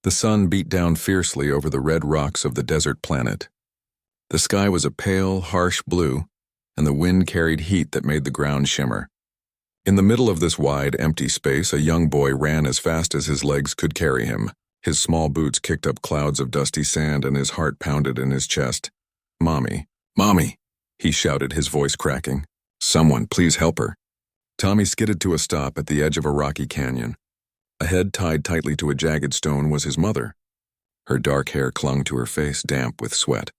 The sun beat down fiercely over the red rocks of the desert planet. The sky was a pale, harsh blue, and the wind carried heat that made the ground shimmer. In the middle of this wide, empty space, a young boy ran as fast as his legs could carry him. His small boots kicked up clouds of dusty sand and his heart pounded in his chest. "Mommy, Mommy," he shouted, his voice cracking. "Someone, please help her." Tommy skidded to a stop at the edge of a rocky canyon. A head tied tightly to a jagged stone was his mother. Her dark hair clung to her face, damp with sweat.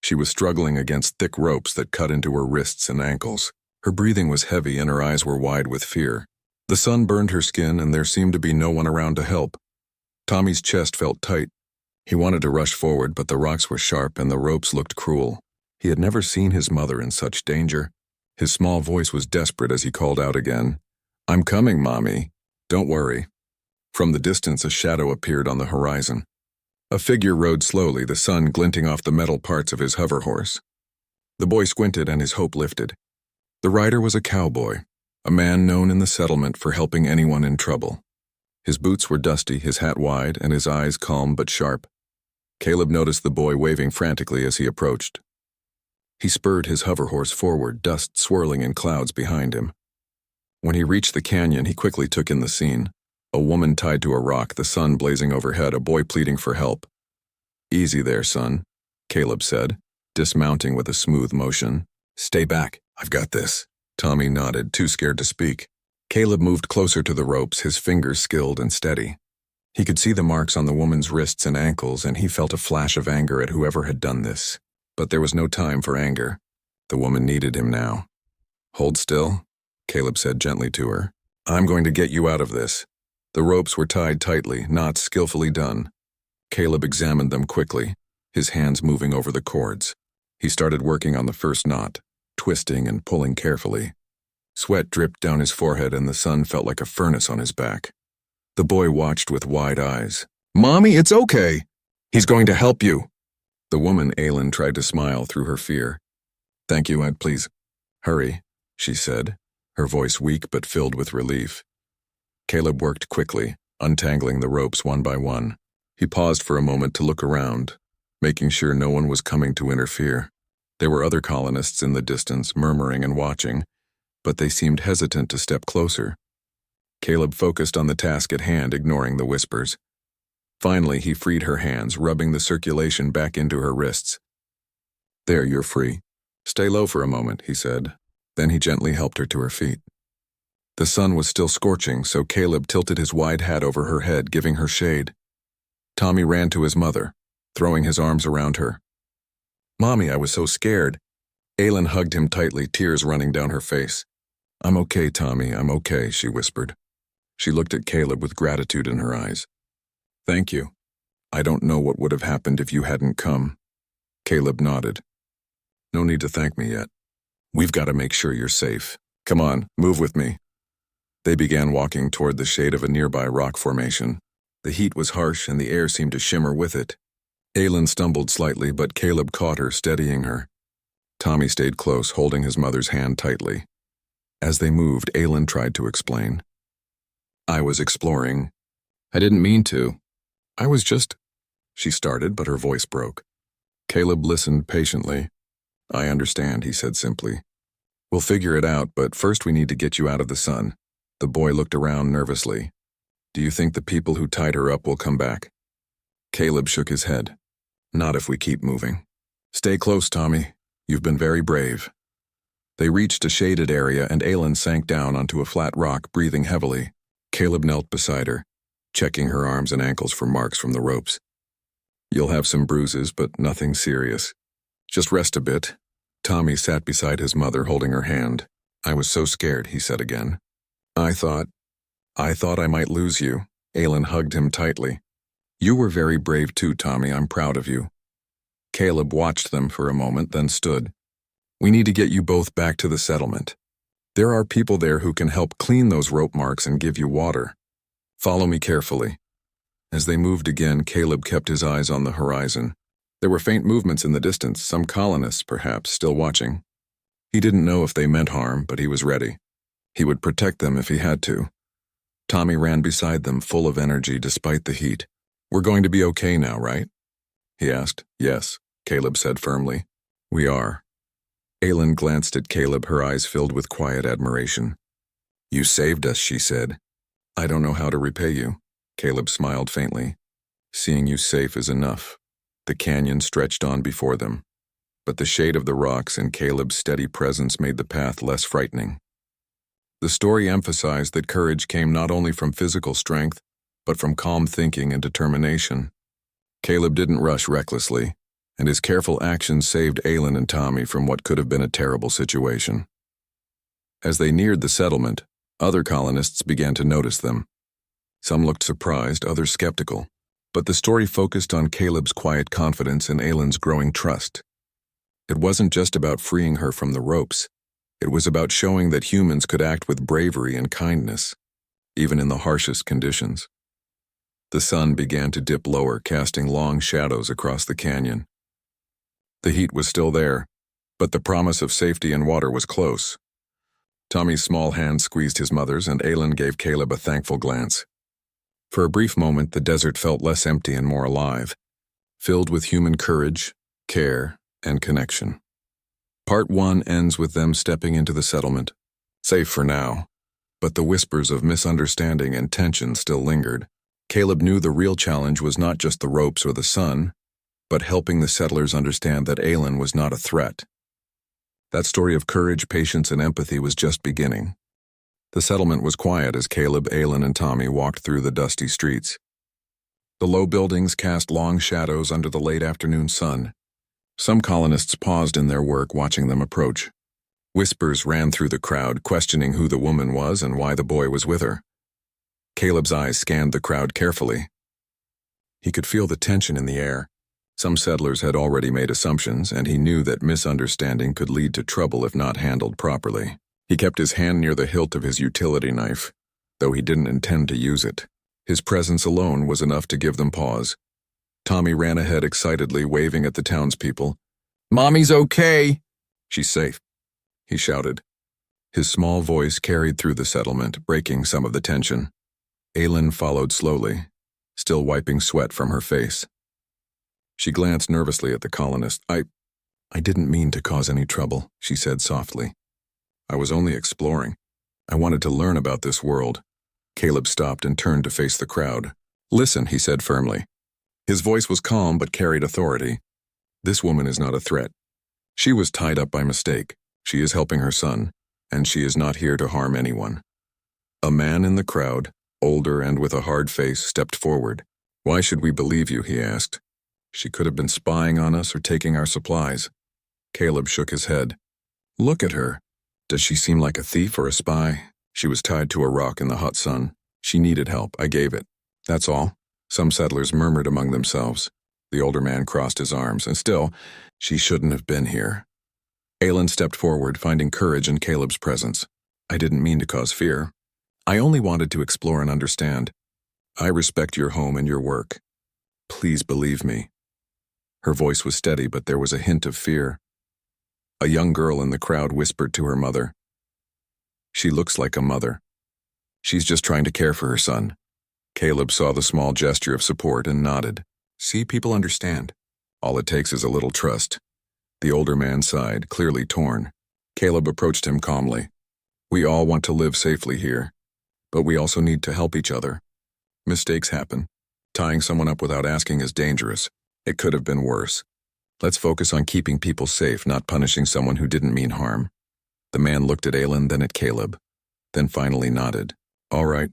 She was struggling against thick ropes that cut into her wrists and ankles. Her breathing was heavy and her eyes were wide with fear. The sun burned her skin and there seemed to be no one around to help. Tommy's chest felt tight. He wanted to rush forward, but the rocks were sharp and the ropes looked cruel. He had never seen his mother in such danger. His small voice was desperate as he called out again. "I'm coming, Mommy. Don't worry." From the distance, a shadow appeared on the horizon. A figure rode slowly, the sun glinting off the metal parts of his hover horse. The boy squinted and his hope lifted. The rider was a cowboy, a man known in the settlement for helping anyone in trouble. His boots were dusty, his hat wide, and his eyes calm but sharp. Caleb noticed the boy waving frantically as he approached. He spurred his hover horse forward, dust swirling in clouds behind him. When he reached the canyon, he quickly took in the scene. A woman tied to a rock, the sun blazing overhead, a boy pleading for help. "Easy there, son," Caleb said, dismounting with a smooth motion. "Stay back, I've got this." Tommy nodded, too scared to speak. Caleb moved closer to the ropes, his fingers skilled and steady. He could see the marks on the woman's wrists and ankles, and he felt a flash of anger at whoever had done this. But there was no time for anger. The woman needed him now. "Hold still," Caleb said gently to her. "I'm going to get you out of this." The ropes were tied tightly, knots skillfully done. Caleb examined them quickly, his hands moving over the cords. He started working on the first knot, twisting and pulling carefully. Sweat dripped down his forehead and the sun felt like a furnace on his back. The boy watched with wide eyes. "Mommy, it's okay. He's going to help you." The woman, Aylin, tried to smile through her fear. "Thank you, Ed, please. Hurry," she said, her voice weak but filled with relief. Caleb worked quickly, untangling the ropes one by one. He paused for a moment to look around, making sure no one was coming to interfere. There were other colonists in the distance, murmuring and watching, but they seemed hesitant to step closer. Caleb focused on the task at hand, ignoring the whispers. Finally, he freed her hands, rubbing the circulation back into her wrists. "There, you're free. Stay low for a moment," he said. Then he gently helped her to her feet. The sun was still scorching, so Caleb tilted his wide hat over her head, giving her shade. Tommy ran to his mother, throwing his arms around her. "Mommy, I was so scared." Aylin hugged him tightly, tears running down her face. "I'm okay, Tommy, I'm okay," she whispered. She looked at Caleb with gratitude in her eyes. "Thank you. I don't know what would have happened if you hadn't come." Caleb nodded. "No need to thank me yet. We've got to make sure you're safe. Come on, move with me." They began walking toward the shade of a nearby rock formation. The heat was harsh and the air seemed to shimmer with it. Aylin stumbled slightly, but Caleb caught her, steadying her. Tommy stayed close, holding his mother's hand tightly. As they moved, Aylin tried to explain. "I was exploring. I didn't mean to. I was just—" she started, but her voice broke. Caleb listened patiently. "I understand," he said simply. "We'll figure it out, but first we need to get you out of the sun." The boy looked around nervously. "Do you think the people who tied her up will come back?" Caleb shook his head. "Not if we keep moving. Stay close, Tommy. You've been very brave." They reached a shaded area and Aylin sank down onto a flat rock, breathing heavily. Caleb knelt beside her, checking her arms and ankles for marks from the ropes. "You'll have some bruises, but nothing serious. Just rest a bit." Tommy sat beside his mother, holding her hand. "I was so scared," he said again. I thought I might lose you." Aylin hugged him tightly. "You were very brave too, Tommy. I'm proud of you." Caleb watched them for a moment, then stood. "We need to get you both back to the settlement. There are people there who can help clean those rope marks and give you water. Follow me carefully." As they moved again, Caleb kept his eyes on the horizon. There were faint movements in the distance, some colonists, perhaps, still watching. He didn't know if they meant harm, but he was ready. He would protect them if he had to. Tommy ran beside them, full of energy despite the heat. We're going to be okay now, right? He asked. Yes, Caleb said firmly. We are. Aylin glanced at Caleb, her eyes filled with quiet admiration. You saved us, she said. I don't know how to repay you. Caleb smiled faintly. Seeing you safe is enough. The canyon stretched on before them, but the shade of the rocks and Caleb's steady presence made the path less frightening. The story emphasized that courage came not only from physical strength, but from calm thinking and determination. Caleb didn't rush recklessly, and his careful actions saved Aylin and Tommy from what could have been a terrible situation. As they neared the settlement, other colonists began to notice them. Some looked surprised, others skeptical, but the story focused on Caleb's quiet confidence and Aylin's growing trust. It wasn't just about freeing her from the ropes. It was about showing that humans could act with bravery and kindness, even in the harshest conditions. The sun began to dip lower, casting long shadows across the canyon. The heat was still there, but the promise of safety and water was close. Tommy's small hand squeezed his mother's, and Aylin gave Caleb a thankful glance. For a brief moment, the desert felt less empty and more alive, filled with human courage, care, and connection. Part 1 ends with them stepping into the settlement, safe for now, but the whispers of misunderstanding and tension still lingered. Caleb knew the real challenge was not just the ropes or the sun, but helping the settlers understand that Aylin was not a threat. That story of courage, patience, and empathy was just beginning. The settlement was quiet as Caleb, Aylin, and Tommy walked through the dusty streets. The low buildings cast long shadows under the late afternoon sun. Some colonists paused in their work, watching them approach. Whispers ran through the crowd, questioning who the woman was and why the boy was with her. Caleb's eyes scanned the crowd carefully. He could feel the tension in the air. Some settlers had already made assumptions, and he knew that misunderstanding could lead to trouble if not handled properly. He kept his hand near the hilt of his utility knife, though he didn't intend to use it. His presence alone was enough to give them pause. Tommy ran ahead excitedly, waving at the townspeople. "Mommy's okay!" "She's safe," he shouted. His small voice carried through the settlement, breaking some of the tension. Aylin followed slowly, still wiping sweat from her face. She glanced nervously at the colonist. I didn't mean to cause any trouble," she said softly. "I was only exploring. I wanted to learn about this world." Caleb stopped and turned to face the crowd. "Listen," he said firmly. His voice was calm but carried authority. "This woman is not a threat. She was tied up by mistake. She is helping her son, and she is not here to harm anyone." A man in the crowd, older and with a hard face, stepped forward. "Why should we believe you?" he asked. "She could have been spying on us or taking our supplies." Caleb shook his head. "Look at her. Does she seem like a thief or a spy? She was tied to a rock in the hot sun. She needed help. I gave it. That's all." Some settlers murmured among themselves. The older man crossed his arms, and still, "She shouldn't have been here." Aylin stepped forward, finding courage in Caleb's presence. "I didn't mean to cause fear. I only wanted to explore and understand. I respect your home and your work. Please believe me." Her voice was steady, but there was a hint of fear. A young girl in the crowd whispered to her mother. "She looks like a mother. She's just trying to care for her son." Caleb saw the small gesture of support and nodded. "See, people understand. All it takes is a little trust." The older man sighed, clearly torn. Caleb approached him calmly. "We all want to live safely here, but we also need to help each other. Mistakes happen. Tying someone up without asking is dangerous. It could have been worse. Let's focus on keeping people safe, not punishing someone who didn't mean harm." The man looked at Aylin, then at Caleb, then finally nodded. "All right.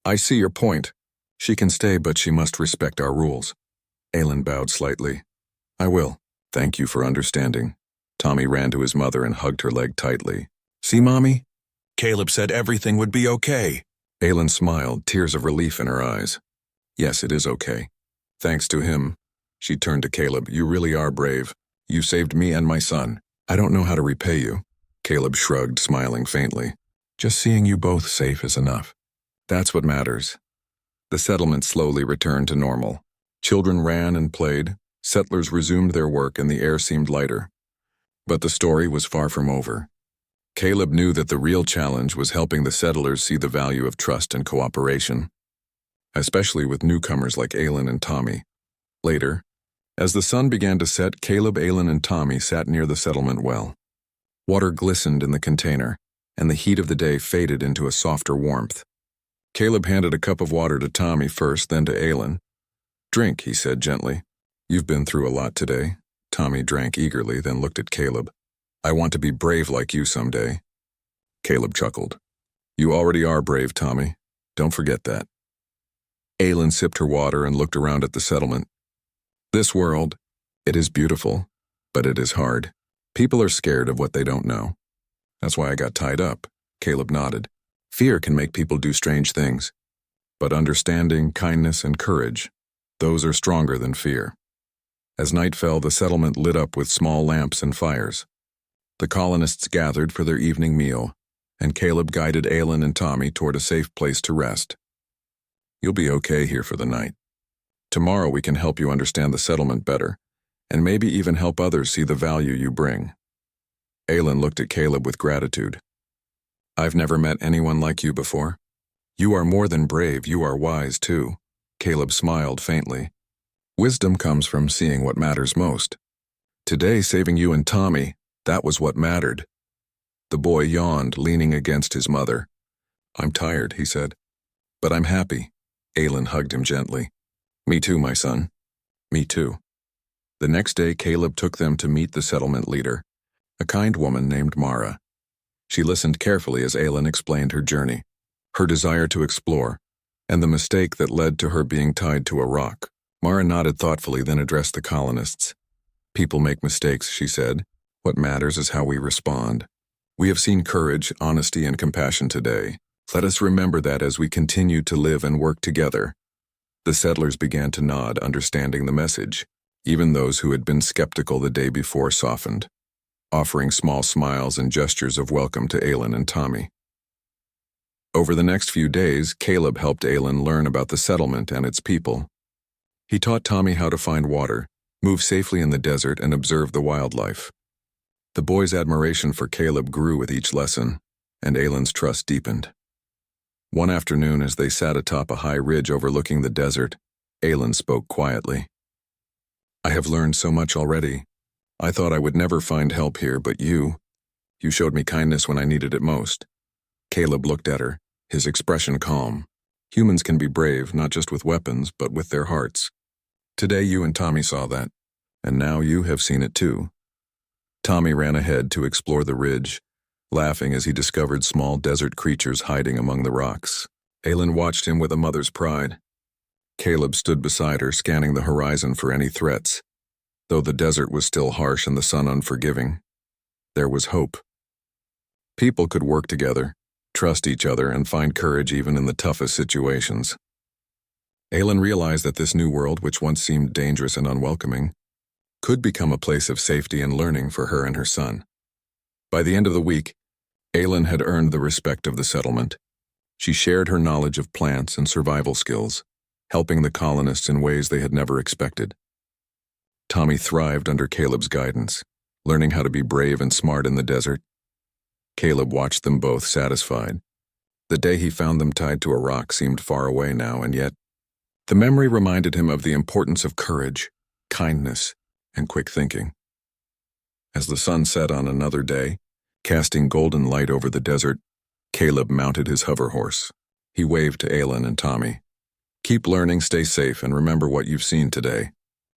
I see your point. She can stay, but she must respect our rules." Aylin bowed slightly. "I will. Thank you for understanding." Tommy ran to his mother and hugged her leg tightly. "See, Mommy? Caleb said everything would be okay." Aylin smiled, tears of relief in her eyes. "Yes, it is okay. Thanks to him." She turned to Caleb. "You really are brave. You saved me and my son. I don't know how to repay you." Caleb shrugged, smiling faintly. "Just seeing you both safe is enough. That's what matters." The settlement slowly returned to normal. Children ran and played, settlers resumed their work, and the air seemed lighter. But the story was far from over. Caleb knew that the real challenge was helping the settlers see the value of trust and cooperation. especially with newcomers like Aylin and Tommy. Later, as the sun began to set, Caleb, Aylin, and Tommy sat near the settlement well. Water glistened in the container, and the heat of the day faded into a softer warmth. Caleb handed a cup of water to Tommy first, then to Aylin. "Drink," he said gently. "You've been through a lot today." Tommy drank eagerly, then looked at Caleb. "I want to be brave like you someday." Caleb chuckled. "You already are brave, Tommy. Don't forget that." Aylin sipped her water and looked around at the settlement. "This world, it is beautiful, but it is hard. People are scared of what they don't know. That's why I got tied up." Caleb nodded. "Fear can make people do strange things. But understanding, kindness, and courage, those are stronger than fear." As night fell, the settlement lit up with small lamps and fires. The colonists gathered for their evening meal, and Caleb guided Aylin and Tommy toward a safe place to rest. "You'll be okay here for the night. Tomorrow we can help you understand the settlement better, and maybe even help others see the value you bring." Aylin looked at Caleb with gratitude. "I've never met anyone like you before. You are more than brave, you are wise too." Caleb smiled faintly. "Wisdom comes from seeing what matters most. Today, saving you and Tommy, that was what mattered." The boy yawned, leaning against his mother. "I'm tired," he said. "But I'm happy." Aylin hugged him gently. "Me too, my son. Me too." The next day, Caleb took them to meet the settlement leader, a kind woman named Mara. She listened carefully as Aylin explained her journey, her desire to explore, and the mistake that led to her being tied to a rock. Mara nodded thoughtfully, then addressed the colonists. "People make mistakes," she said. "What matters is how we respond. We have seen courage, honesty, and compassion today. Let us remember that as we continue to live and work together." The settlers began to nod, understanding the message. Even those who had been skeptical the day before softened, offering small smiles and gestures of welcome to Aylin and Tommy. Over the next few days, Caleb helped Aylin learn about the settlement and its people. He taught Tommy how to find water, move safely in the desert, and observe the wildlife. The boy's admiration for Caleb grew with each lesson, and Aylin's trust deepened. One afternoon, as they sat atop a high ridge overlooking the desert, Aylin spoke quietly. "I have learned so much already. I thought I would never find help here, but you showed me kindness when I needed it most." Caleb looked at her, his expression calm. Humans can be brave, not just with weapons, but with their hearts. Today you and Tommy saw that, and now you have seen it too. Tommy ran ahead to explore the ridge, laughing as he discovered small desert creatures hiding among the rocks. Aylin watched him with a mother's pride. Caleb stood beside her, scanning the horizon for any threats. Though the desert was still harsh and the sun unforgiving, there was hope. People could work together, trust each other, and find courage even in the toughest situations. Aylin realized that this new world, which once seemed dangerous and unwelcoming, could become a place of safety and learning for her and her son. By the end of the week, Aylin had earned the respect of the settlement. She shared her knowledge of plants and survival skills, helping the colonists in ways they had never expected. Tommy thrived under Caleb's guidance, learning how to be brave and smart in the desert. Caleb watched them both, satisfied. The day he found them tied to a rock seemed far away now, and yet the memory reminded him of the importance of courage, kindness, and quick thinking. As the sun set on another day, casting golden light over the desert, Caleb mounted his hover horse. He waved to Aylin and Tommy. "Keep learning, stay safe, and remember what you've seen today."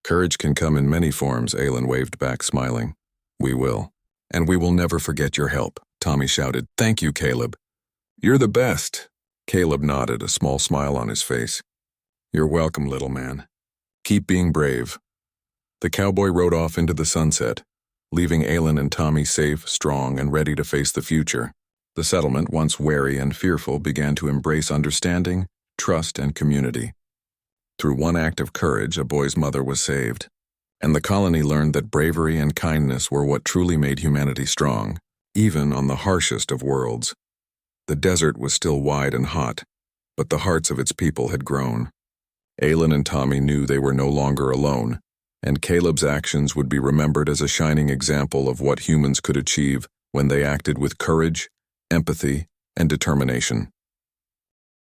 "Courage can come in many forms," Aylin waved back, smiling. "We will. And we will never forget your help," Tommy shouted. "Thank you, Caleb." "You're the best." Caleb nodded, a small smile on his face. "You're welcome, little man. Keep being brave." The cowboy rode off into the sunset, leaving Aylin and Tommy safe, strong, and ready to face the future. The settlement, once wary and fearful, began to embrace understanding, trust, and community. Through one act of courage, a boy's mother was saved, and the colony learned that bravery and kindness were what truly made humanity strong, even on the harshest of worlds. The desert was still wide and hot, but the hearts of its people had grown. Aylin and Tommy knew they were no longer alone, and Caleb's actions would be remembered as a shining example of what humans could achieve when they acted with courage, empathy, and determination.